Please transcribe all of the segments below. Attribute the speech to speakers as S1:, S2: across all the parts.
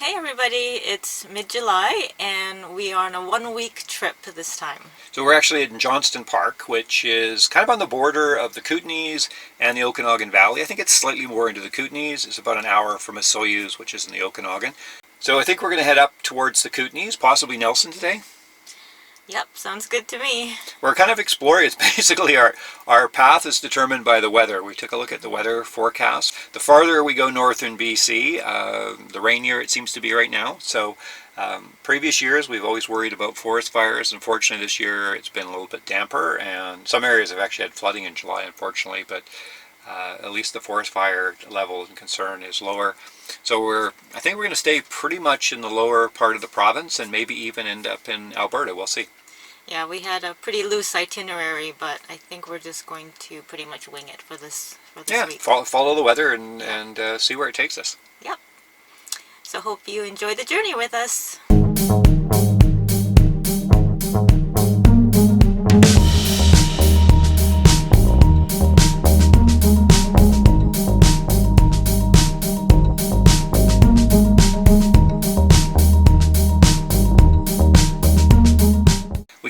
S1: Hey everybody, it's mid-July and we are on a one-week trip this time.
S2: So we're actually in Johnston Park, which is kind of on the border of the Kookanees and the Okanagan Valley. I think it's slightly more into the Kookanees. It's about an hour from Soyuz, which is in the Okanagan. So I think we're going to head up towards the Kookanees, possibly Nelson today.
S1: Yep, sounds good to me.
S2: We're kind of exploring. It's basically our path is determined by the weather. We took a look at the weather forecast. The farther we go north in BC, the rainier it seems to be right now. So previous years we've always worried about forest fires. Unfortunately this year it's been a little bit damper, and some areas have actually had flooding in July, unfortunately, but at least the forest fire level and concern is lower. So I think we're going to stay pretty much in the lower part of the province and maybe even end up in Alberta. We'll see.
S1: Yeah, we had a pretty loose itinerary, but I think we're just going to pretty much wing it for this week.
S2: Follow the weather and see where it takes us.
S1: Yep. So hope you enjoy the journey with us.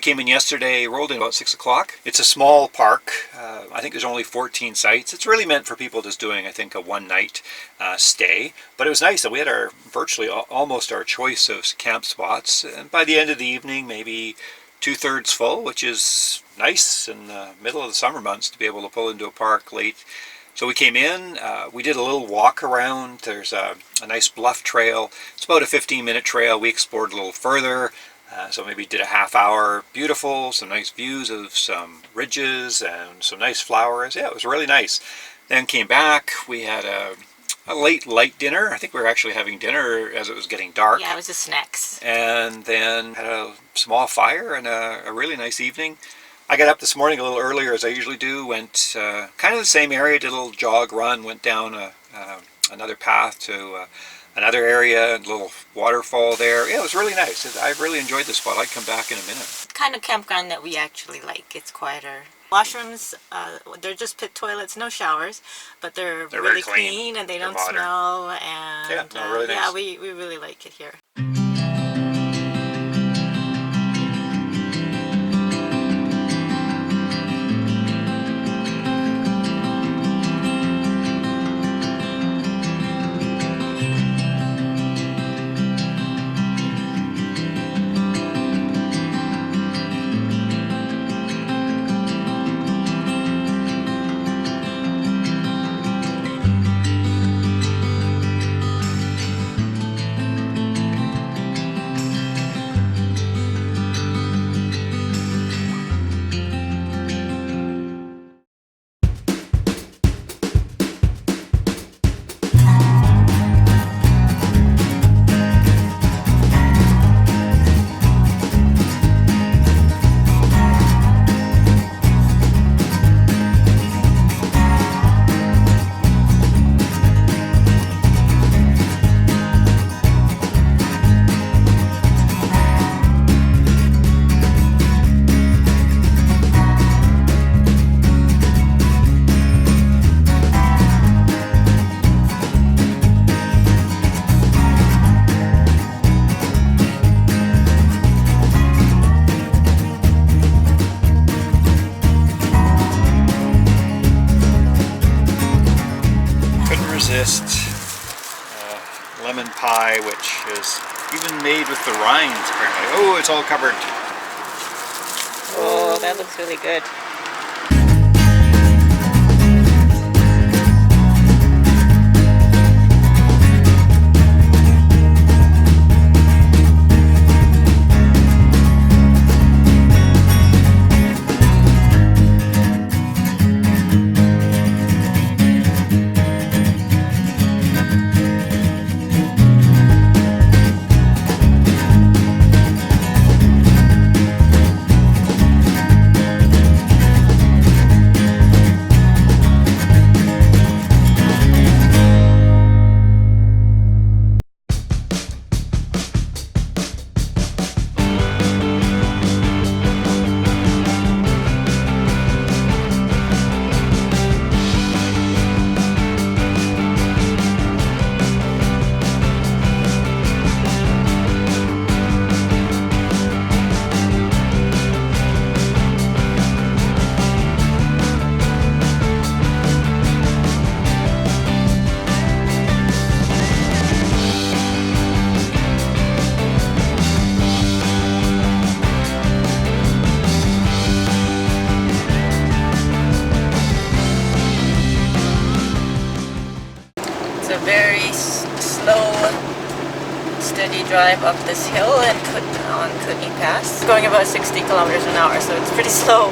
S2: Came in yesterday, rolled in about 6 o'clock. It's a small park. I think there's only 14 sites. It's really meant for people just doing, I think, a one-night stay. But it was nice that we had virtually almost our choice of camp spots. And by the end of the evening, maybe 2/3 full, which is nice in the middle of the summer months to be able to pull into a park late. So we came in, we did a little walk around. There's a nice bluff trail. It's about a 15-minute trail. We explored a little further. So maybe did a half hour. Beautiful, some nice views of some ridges and some nice flowers. Yeah, it was really nice. Then came back. We had a late light dinner. I think we were actually having dinner as it was getting dark.
S1: Yeah, it was just snacks.
S2: And then had a small fire and a really nice evening. I got up this morning a little earlier as I usually do. Went kind of the same area, did a little jog run, went down another path to another area, a little waterfall there. Yeah, it was really nice. I really enjoyed the spot. I'd come back in a minute.
S1: Kind of campground that we actually like. It's quieter. Washrooms, they're just pit toilets, no showers, but they're really clean and they don't smell. And
S2: yeah, no, really nice.
S1: Yeah, we really like it here.
S2: Lemon pie, which is even made with the rinds apparently. Oh, it's all covered.
S1: Oh, that looks really good. steady drive up this hill and on Kookanee Pass. Going about 60 kilometers an hour, so it's pretty slow.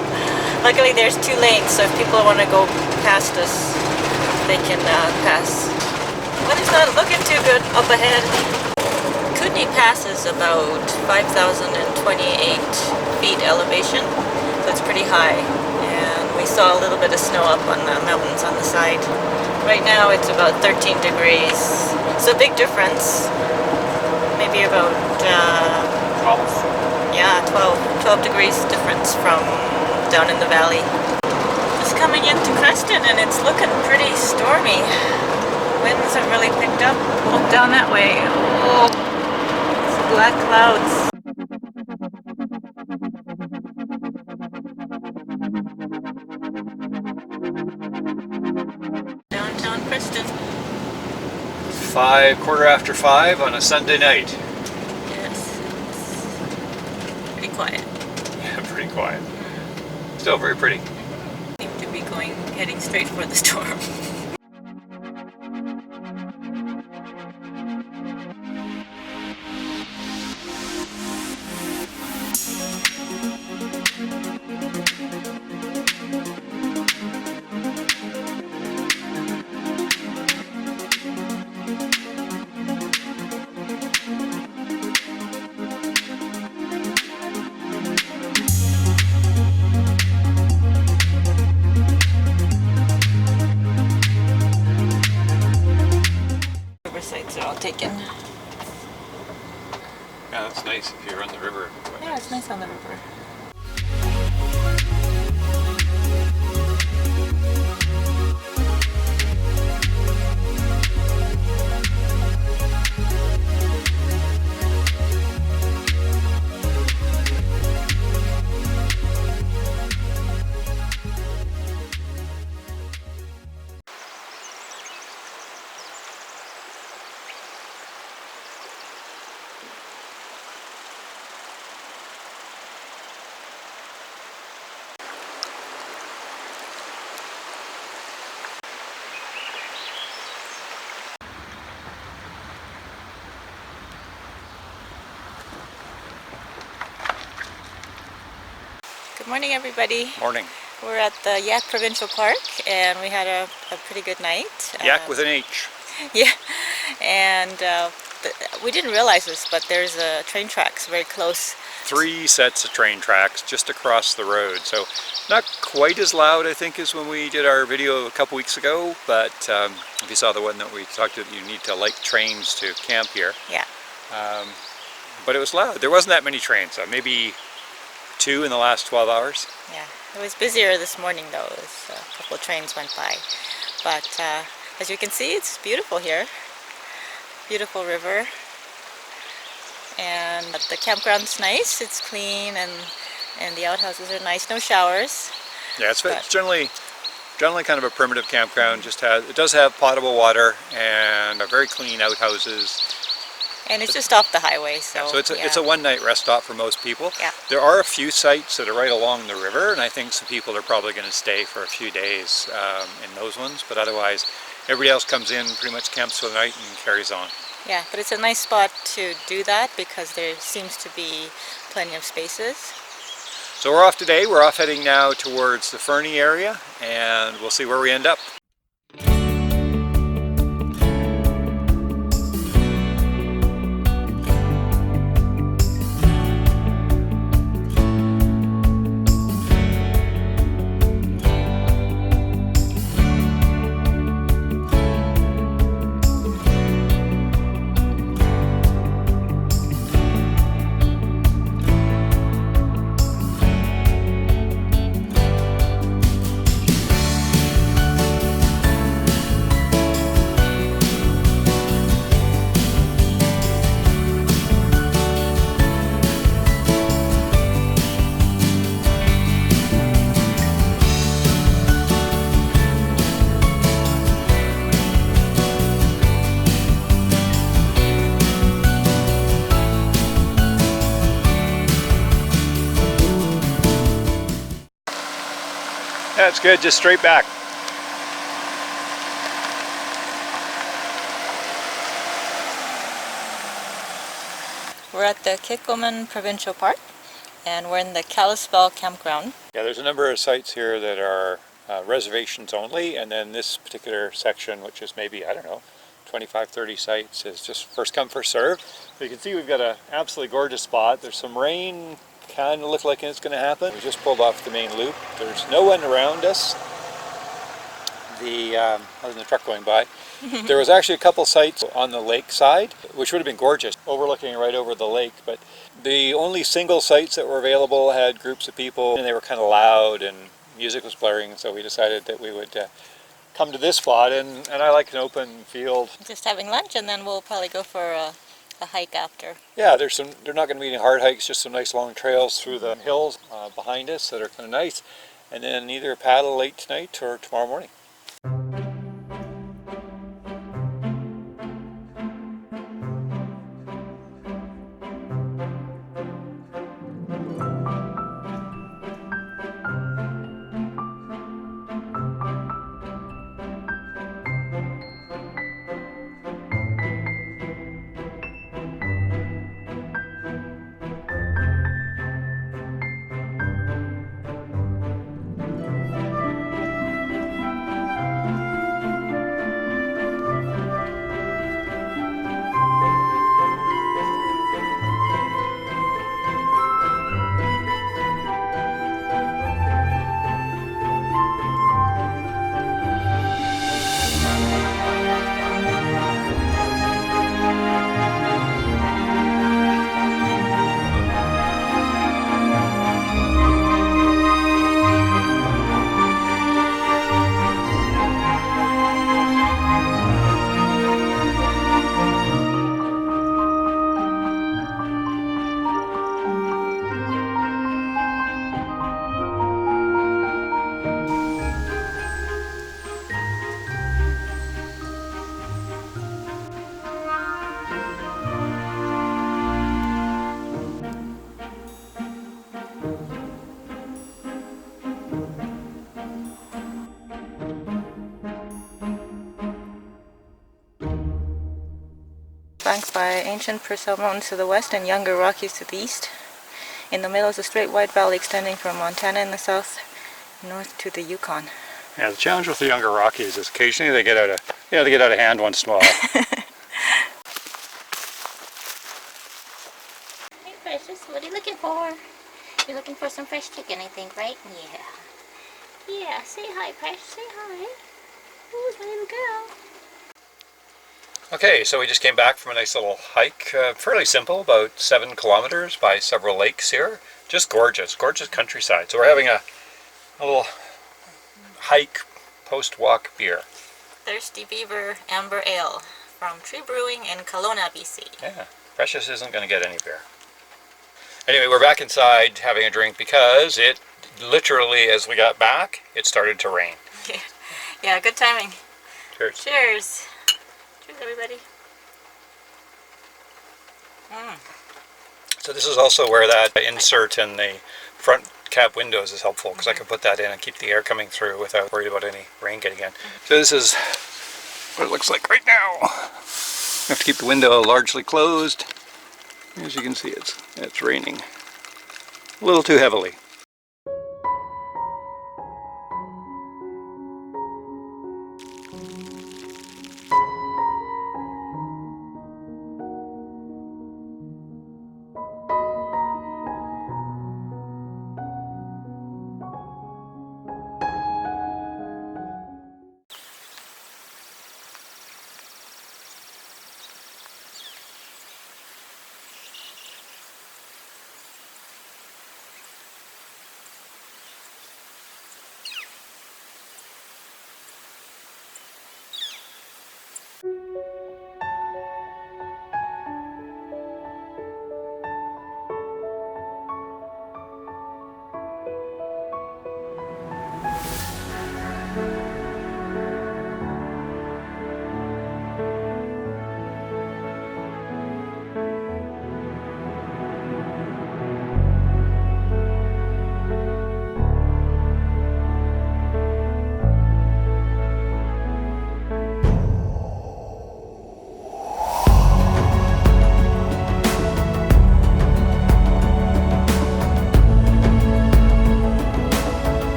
S1: Luckily there's 2 lanes, so if people want to go past us, they can pass. But it's not looking too good up ahead. Kookanee Pass is about 5,028 feet elevation, so it's pretty high. And we saw a little bit of snow up on the mountains on the side. Right now it's about 13 degrees. It's a big difference. Maybe about
S2: 12.
S1: Yeah, 12 degrees difference from down in the valley. Just coming into Creston and it's looking pretty stormy. Winds have really picked up. Oh, down that way. Oh, it's black clouds. Downtown Creston.
S2: 5:15 on a Sunday night.
S1: Yes, it's pretty quiet.
S2: Yeah, pretty quiet. Still very pretty.
S1: Seem to be heading straight for the storm. Sites are all taken.
S2: Yeah, that's nice if you're on the river.
S1: Yeah, it's nice on the river. Good morning, everybody.
S2: Morning.
S1: We're at the Provincial Park, and we had a pretty good night.
S2: Yak with an H.
S1: Yeah, and we didn't realize this, but there's train tracks very close.
S2: 3 sets of train tracks just across the road, so not quite as loud, I think, as when we did our video a couple weeks ago, but if you saw the one that we talked about, you need to like trains to camp here.
S1: Yeah.
S2: But it was loud. There wasn't that many trains, so maybe 2 in the last 12 hours.
S1: Yeah, it was busier this morning though. A couple of trains went by. But as you can see, it's beautiful here. Beautiful river. And the campground's nice. It's clean and the outhouses are nice. No showers.
S2: Yeah, it's generally kind of a primitive campground. It does have potable water and very clean outhouses.
S1: And it's just off the highway, so
S2: yeah, so it's a one-night rest stop for most people.
S1: Yeah.
S2: There are a few sites that are right along the river, and I think some people are probably going to stay for a few days in those ones. But otherwise, everybody else comes in, pretty much camps for the night, and carries on.
S1: Yeah, but it's a nice spot to do that because there seems to be plenty of spaces.
S2: So we're off today. We're off heading now towards the Fernie area, and we'll see where we end up. That's good, just straight back.
S1: We're at the Kickoff Provincial Park, and we're in the Kalispell campground.
S2: Yeah, there's a number of sites here that are reservations only, and then this particular section, which is maybe, I don't know, 25, 30 sites, is just first come, first serve. So you can see we've got an absolutely gorgeous spot. There's some rain, kind of look like it's going to happen. We just pulled off the main loop. There's no one around us. Other than the truck going by. There was actually a couple sites on the lake side, which would have been gorgeous, overlooking right over the lake, but the only single sites that were available had groups of people, and they were kind of loud and music was blaring, so we decided that we would come to this spot, and I like an open field.
S1: Just having lunch, and then we'll probably go for a hike after.
S2: Yeah, they're not going to be any hard hikes, just some nice long trails through the hills behind us that are kind of nice, and then either paddle late tonight or tomorrow morning.
S1: Flanked by ancient Provincial mountains to the west and younger Rockies to the east. In the middle is a straight wide valley extending from Montana in the south north to the Yukon.
S2: Yeah, the challenge with the younger Rockies is occasionally they get out of hand once in a while.
S3: Hey Precious, what are you looking for? You're looking for some fresh chicken, I think, right? Yeah. Yeah, say hi, Precious, say hi. Who's my little girl?
S2: Okay, so we just came back from a nice little hike, fairly simple, about 7 kilometers by several lakes here. Just gorgeous, gorgeous countryside. So we're having a little hike post-walk beer.
S1: Thirsty Beaver Amber Ale from Tree Brewing in Kelowna, BC.
S2: Yeah, Precious isn't going to get any beer. Anyway, we're back inside having a drink because it literally, as we got back, it started to rain.
S1: Yeah, good timing.
S2: Cheers.
S1: Cheers. Cheers, everybody.
S2: So this is also where that insert in the front cab windows is helpful, because I can put that in and keep the air coming through without worried about any rain getting in. So this is what it looks like right now. I have to keep the window largely closed. As you can see, it's raining a little too heavily.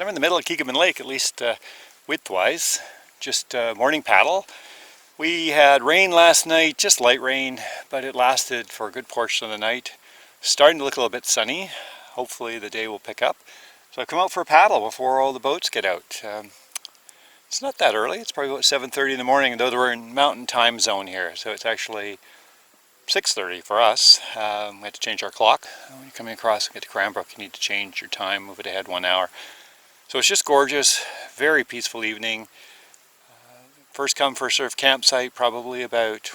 S2: I'm in the middle of Kookanee Lake, at least width-wise. Just morning paddle. We had rain last night, just light rain, but it lasted for a good portion of the night. Starting to look a little bit sunny. Hopefully the day will pick up. So I've come out for a paddle before all the boats get out. It's not that early, it's probably about 7:30 in the morning, though we're in mountain time zone here, so it's actually 6:30 for us. We had to change our clock. When you're coming across and get to Cranbrook, you need to change your time, move it ahead 1 hour. So it's just gorgeous, very peaceful evening. First come, first served campsite, probably about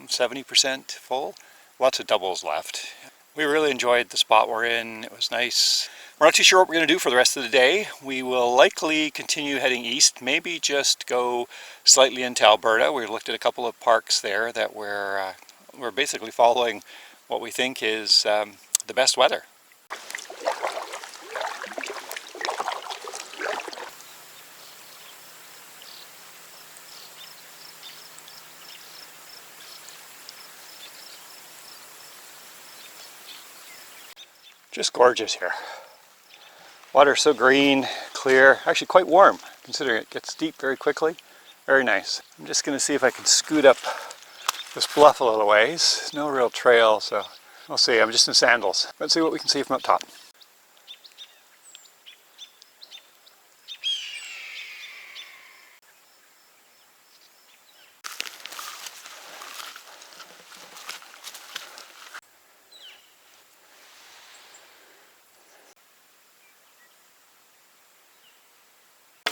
S2: 70% full. Lots of doubles left. We really enjoyed the spot we're in. It was nice. We're not too sure what we're going to do for the rest of the day. We will likely continue heading east, maybe just go slightly into Alberta. We looked at a couple of parks there that we're basically following what we think is the best weather. Just gorgeous here. Water so green, clear, actually quite warm considering it gets deep very quickly. Very nice. I'm just going to see if I can scoot up this bluff a little ways. No real trail, so we'll see. I'm just in sandals. Let's see what we can see from up top.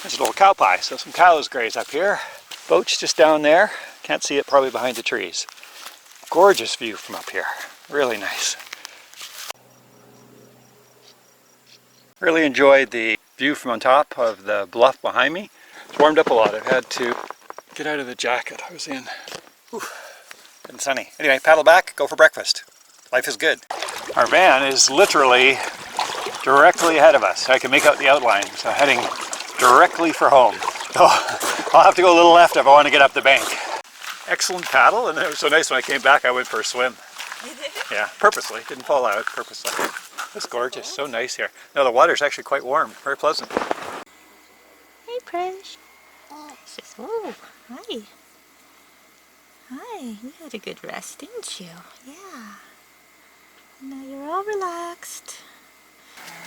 S2: There's a little cow pie, so some cows graze up here. Boat's just down there. Can't see it probably behind the trees. Gorgeous view from up here. Really nice. Really enjoyed the view from on top of the bluff behind me. It's warmed up a lot. I've had to get out of the jacket I was in. Whew. Been sunny. Anyway, paddle back, go for breakfast. Life is good. Our van is literally directly ahead of us. I can make out the outline, so heading directly for home. So I'll have to go a little left if I want to get up the bank. Excellent paddle, and it was so nice when I came back I went for a swim. Yeah, purposely, didn't fall out, purposely. It's gorgeous, so nice here. No, the water's actually quite warm, very pleasant.
S3: Hey, Presh. Just, oh, hi. Hi, you had a good rest, didn't you? Yeah. Now you're all relaxed.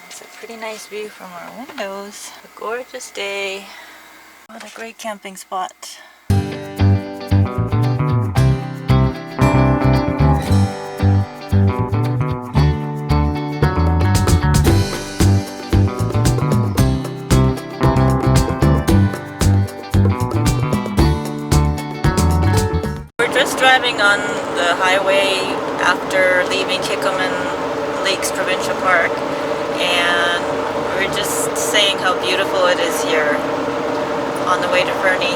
S3: It's a pretty nice view from our windows. A gorgeous day. What a great camping spot. We're just driving on the highway after leaving TICHELMAN Lake's Provincial Park, and we're just saying how beautiful it is here on the way to Fernie.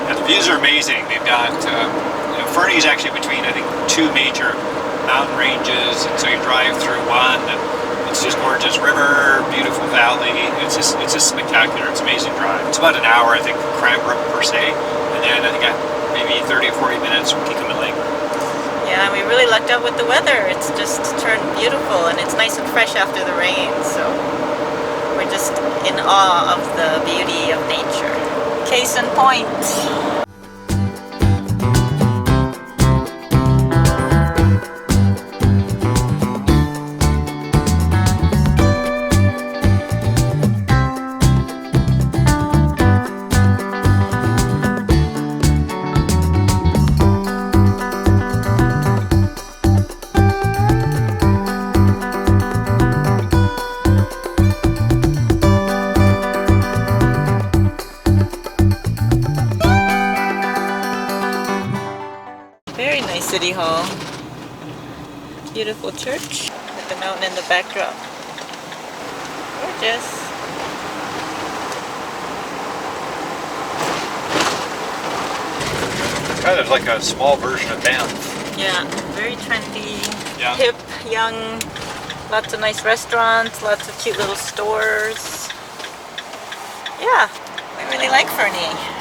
S2: Yeah, the views are amazing. They've got, Fernie is actually between, I think, two major mountain ranges, and so you drive through one, and it's just gorgeous river, beautiful valley. It's just spectacular. It's an amazing drive. It's about an hour, I think, from Cranbrook per se, and then I think maybe 30 or 40 minutes from Kookanee Lake.
S1: Yeah, we really lucked out with the weather. It's just turned beautiful, and it's nice and fresh after the rain, so we're just in awe of the beauty of nature. Case in point. City Hall. Beautiful church with the mountain in the backdrop. Gorgeous.
S2: Kind of like a small version of Banff.
S1: Yeah, very trendy,
S2: Yeah.
S1: hip, young, lots of nice restaurants, lots of cute little stores. Yeah, we really like Fernie.